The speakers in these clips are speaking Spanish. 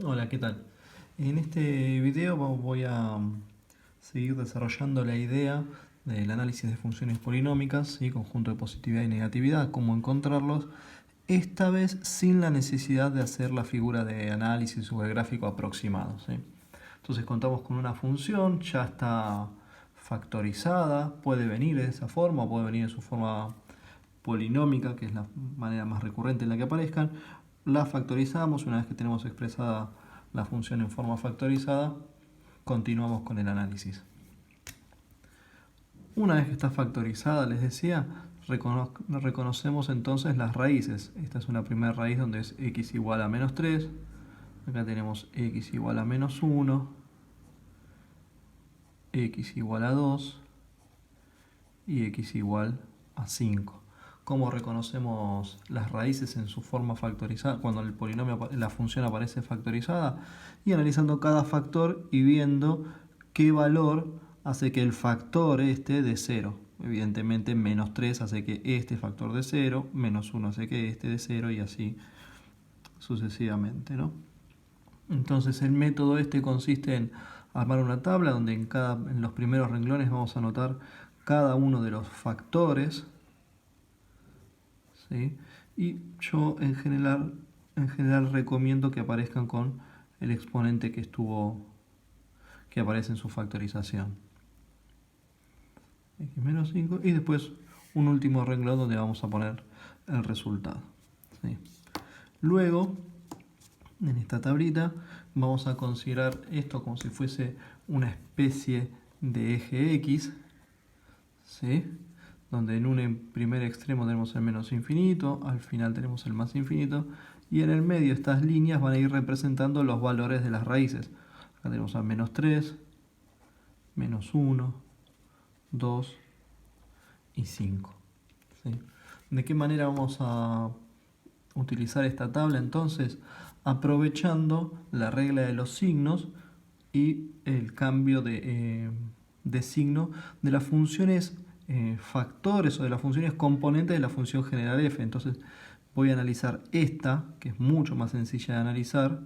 Hola, ¿qué tal? En este video voy a seguir desarrollando la idea del análisis de funciones polinómicas, ¿sí? Conjunto de positividad y negatividad, cómo encontrarlos, esta vez sin la necesidad de hacer la figura de análisis o el gráfico aproximado, ¿sí? Entonces contamos con una función, ya está factorizada, puede venir de esa forma o puede venir en su forma polinómica, que es la manera más recurrente en la que aparezcan. La factorizamos, una vez que tenemos expresada la función en forma factorizada, continuamos con el análisis. Una vez que está factorizada, les decía, reconocemos entonces las raíces. Esta es una primera raíz donde es x igual a menos 3. Acá tenemos x igual a menos 1, x igual a 2 y x igual a 5. ¿Cómo reconocemos las raíces en su forma factorizada cuando el polinomio, la función aparece factorizada? Y analizando cada factor y viendo qué valor hace que el factor este de 0. Evidentemente menos 3 hace que este factor de 0, menos 1 hace que este de 0 y así sucesivamente, ¿no? Entonces el método este consiste en armar una tabla donde en los primeros renglones vamos a anotar cada uno de los factores, ¿sí? Y yo en general recomiendo que aparezcan con el exponente que aparece en su factorización. X menos 5 y después un último renglón donde vamos a poner el resultado, ¿sí? Luego, en esta tablita, vamos a considerar esto como si fuese una especie de eje X, ¿sí? Donde en un primer extremo tenemos el menos infinito, al final tenemos el más infinito, y en el medio estas líneas van a ir representando los valores de las raíces. Acá tenemos a menos 3, menos 1, 2 y 5. ¿Sí? ¿De qué manera vamos a utilizar esta tabla entonces? Aprovechando la regla de los signos y el cambio de signo de las funciones factores o de las funciones componentes de la función general f. Entonces voy a analizar esta, que es mucho más sencilla de analizar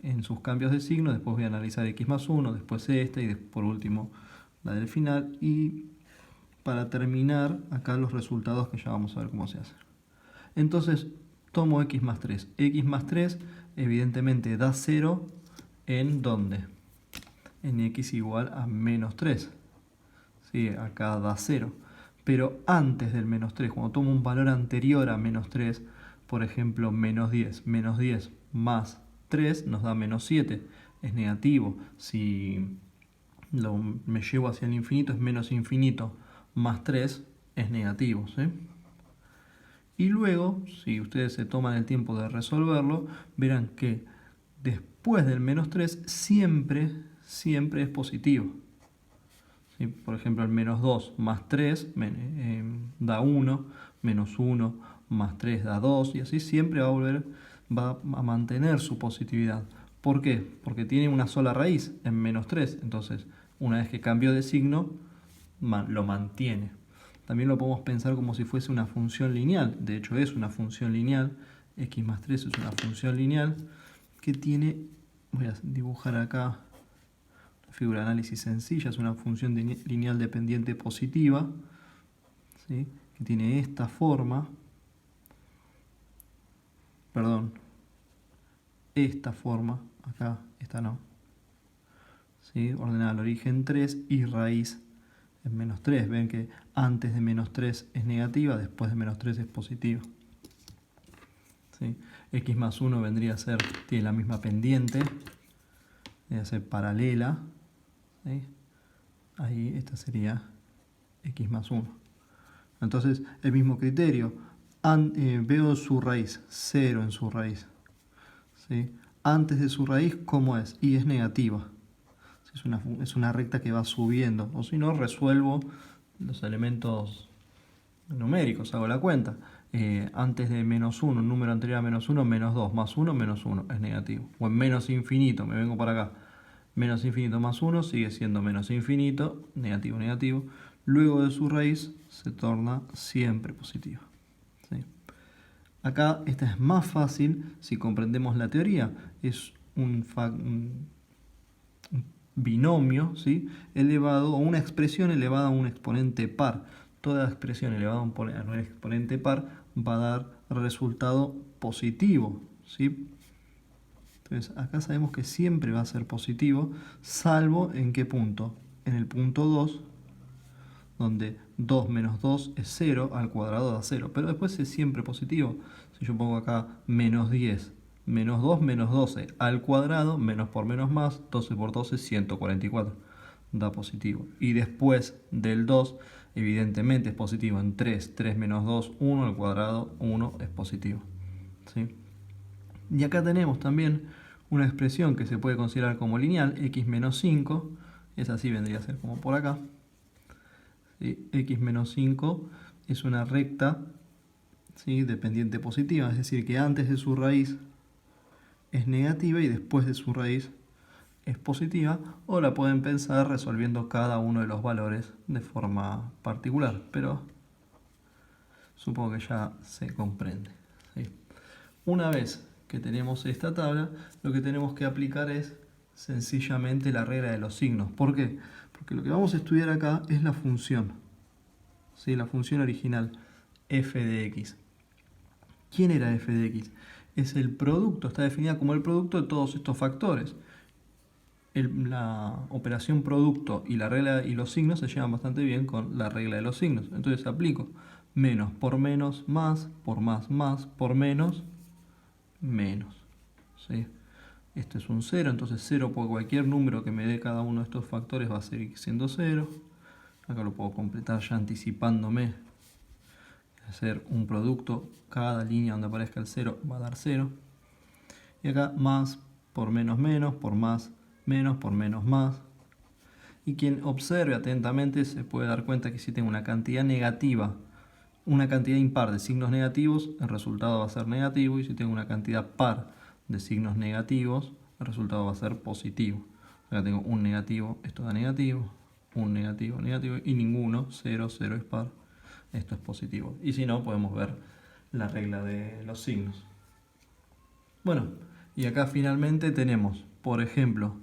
en sus cambios de signo, después voy a analizar x más 1, después esta y por último la del final, y para terminar acá los resultados que ya vamos a ver cómo se hacen. Entonces tomo x más 3. X más 3 evidentemente da 0 en ¿dónde? En x igual a menos 3. ¿Sí? Acá da 0. Pero antes del menos 3, cuando tomo un valor anterior a menos 3, por ejemplo, menos 10 más 3 nos da menos 7. Es negativo. Si me llevo hacia el infinito, es menos infinito más 3 es negativo, ¿sí? Y luego, si ustedes se toman el tiempo de resolverlo, verán que después del menos 3 siempre es positivo. ¿Sí? Por ejemplo, el menos 2 más 3 da 1, menos 1 más 3 da 2, y así siempre va a mantener su positividad. ¿Por qué? Porque tiene una sola raíz en menos 3, entonces una vez que cambió de signo, lo mantiene. También lo podemos pensar como si fuese una función lineal. De hecho es una función lineal. X más 3 es una función lineal que tiene, voy a dibujar acá una figura de análisis sencilla, es una función lineal dependiente positiva, ¿sí? Que tiene esta forma, perdón, esta forma, acá, esta no, ¿sí? Ordenada al origen 3 y raíz en menos 3. Ven que antes de menos 3 es negativa, después de menos 3 es positiva. ¿Sí? X más 1 vendría a ser, tiene la misma pendiente, vendría a ser paralela, ¿sí? Ahí esta sería x más 1. Entonces, el mismo criterio, veo su raíz, 0 en su raíz, ¿sí? Antes de su raíz, ¿cómo es? Y es negativa. Es una recta que va subiendo, o si no, resuelvo los elementos numéricos, hago la cuenta. Antes de menos 1, un número anterior a menos 1, menos 2, más 1, menos 1, es negativo. O en menos infinito, me vengo para acá. Menos infinito más 1 sigue siendo menos infinito, negativo, negativo. Luego de su raíz se torna siempre positiva. ¿Sí? Acá esta es más fácil si comprendemos la teoría. Es un binomio, ¿sí? Elevado, o una expresión elevada a un exponente par. Toda expresión elevada a un exponente par va a dar resultado positivo, ¿sí? Entonces acá sabemos que siempre va a ser positivo, salvo en qué punto. En el punto 2, donde 2 menos 2 es 0, al cuadrado da 0. Pero después es siempre positivo. Si yo pongo acá menos 10, menos 2 menos 12 al cuadrado, menos por menos más, 12 por 12 es 144. Da positivo. Y después del 2, evidentemente es positivo. En 3, 3 menos 2, 1 al cuadrado, 1 es positivo. ¿Sí? Y acá tenemos también una expresión que se puede considerar como lineal, x menos 5. Es así, vendría a ser como por acá. ¿Sí? X menos 5 es una recta, ¿sí? Dependiente positiva, es decir, que antes de su raíz es negativa y después de su raíz es positiva, o la pueden pensar resolviendo cada uno de los valores de forma particular, pero supongo que ya se comprende. ¿Sí? Una vez que tenemos esta tabla, lo que tenemos que aplicar es sencillamente la regla de los signos. ¿Por qué? Porque lo que vamos a estudiar acá es la función, ¿sí? La función original, f de x. ¿Quién era f de x? Es el producto, está definida como el producto de todos estos factores. La operación producto y la regla y los signos se llevan bastante bien con la regla de los signos. Entonces aplico menos por menos, más, por más, por menos, menos. ¿Sí? Esto es un 0, entonces 0 por cualquier número que me dé cada uno de estos factores va a seguir siendo 0. Acá lo puedo completar ya anticipándome. Hacer un producto, cada línea donde aparezca el 0 va a dar 0. Y acá más por menos menos, por más menos, por menos más. Y quien observe atentamente se puede dar cuenta que si tengo una cantidad negativa, una cantidad impar de signos negativos, el resultado va a ser negativo. Y si tengo una cantidad par de signos negativos, el resultado va a ser positivo. Acá tengo un negativo, esto da negativo, un negativo, negativo, y ninguno, 0, 0 es par. Esto es positivo. Y si no, podemos ver la regla de los signos. Bueno, y acá finalmente tenemos, por ejemplo,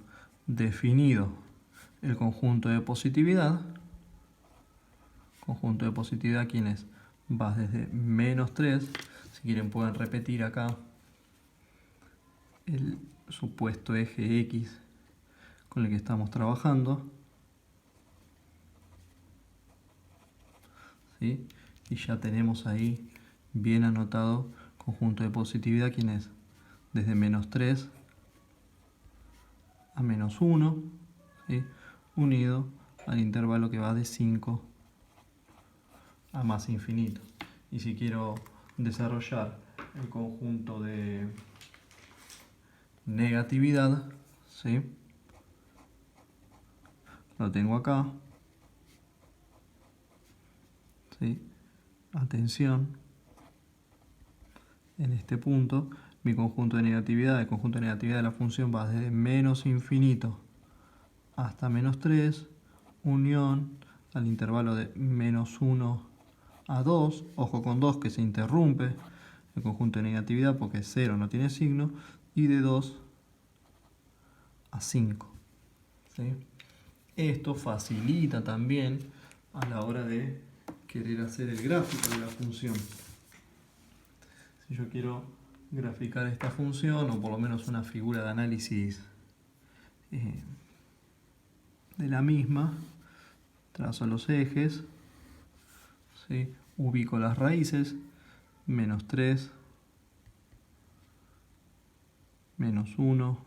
definido el conjunto de positividad. Conjunto de positividad, ¿quién es? Va desde menos 3. Si quieren pueden repetir acá el supuesto eje X con el que estamos trabajando. ¿Sí? Y ya tenemos ahí bien anotado conjunto de positividad, ¿quién es? Desde menos 3 a menos 1, ¿sí? Unido al intervalo que va de 5 a más infinito. Y si quiero desarrollar el conjunto de negatividad, ¿sí? Lo tengo acá. ¿Sí? Atención. En este punto, mi conjunto de negatividad, el conjunto de negatividad de la función va desde menos infinito hasta menos 3, unión al intervalo de menos 1 a 2, ojo con 2 que se interrumpe el conjunto de negatividad porque 0 no tiene signo, y de 2 a 5. ¿Sí? Esto facilita también a la hora de querer hacer el gráfico de la función. Si yo quiero graficar esta función, o por lo menos una figura de análisis de la misma, trazo los ejes, ¿sí? Ubico las raíces, menos 3, menos 1,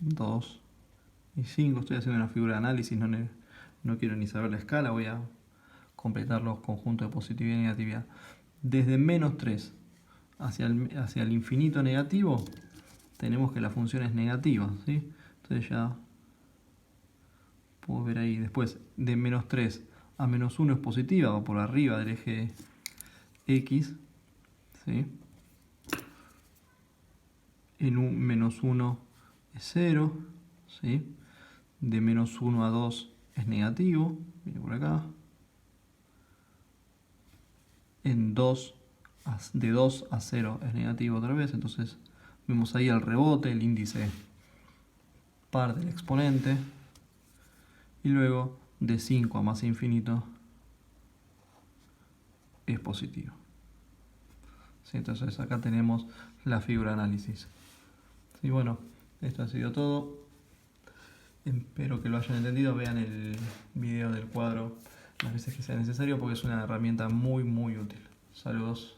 2 y 5. Estoy haciendo una figura de análisis, no quiero ni saber la escala, voy a completar los conjuntos de positividad y negatividad. Desde menos 3 hacia el infinito negativo, tenemos que la función es negativa, ¿sí? Entonces ya puedo ver ahí. Después, de menos 3 a menos 1 es positiva, va por arriba del eje X, ¿sí? En un menos 1 es 0, ¿sí? De menos 1 a 2 es negativo, viene por acá. En 2, de 2 a 0 es negativo otra vez, entonces Vemos ahí el rebote, el índice par del exponente. Y luego de 5 a más infinito es positivo. ¿Sí? Entonces acá tenemos la figura de análisis. Y bueno, esto ha sido todo. Espero que lo hayan entendido. Vean el video del cuadro las veces que sea necesario porque es una herramienta muy útil. Saludos.